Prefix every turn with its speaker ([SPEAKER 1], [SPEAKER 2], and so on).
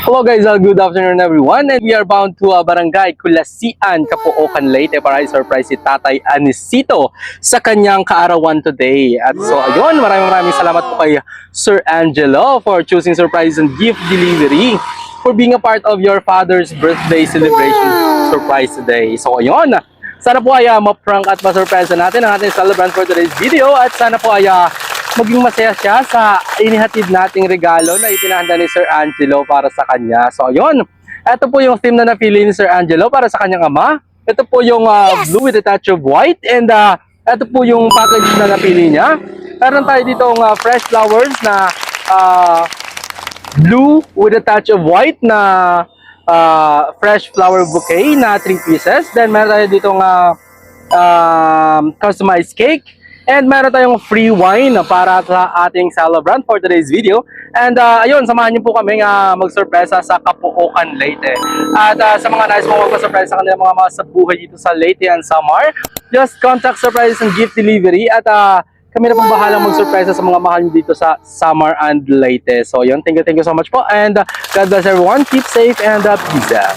[SPEAKER 1] Hello guys, good afternoon everyone, and we are bound to Barangay Kulasian, Capoocan, Leyte para i-surprise si Tatay Anisito sa kanyang kaarawan today. At so ayun, maraming salamat po kay Sir Angelo for choosing surprise and gift delivery for being a part of your father's birthday celebration surprise today. So ayun, sana po ay ma-prank at ma-surprise natin ang ating celebrant for today's video, at sana po ay maging masaya siya sa inihatid nating regalo na ipinahanda ni Sir Angelo para sa kanya. So ayun, ito po yung theme na napili ni Sir Angelo para sa kanyang ama. Ito po yung blue with a touch of white, and ito po yung package na napili niya. Meron tayo ditong fresh flowers na blue with a touch of white na fresh flower bouquet na 3 pieces. Then meron tayo ditong customized cake. And meron tayong free wine para sa ating celebrant for today's video. And ayun, samahan niyo po kami magsurpresa sa Capoocan, Leyte. At sa mga nais mong magpa-surprise sa kanilang mga sabuhay dito sa Leyte and Samar, just contact Surprise and Gift Delivery at kami na pong bahalang magsurpresa sa mga mahal niyo dito sa Samar and Leyte. So yun, thank you so much po. And God bless everyone. Keep safe and peace out.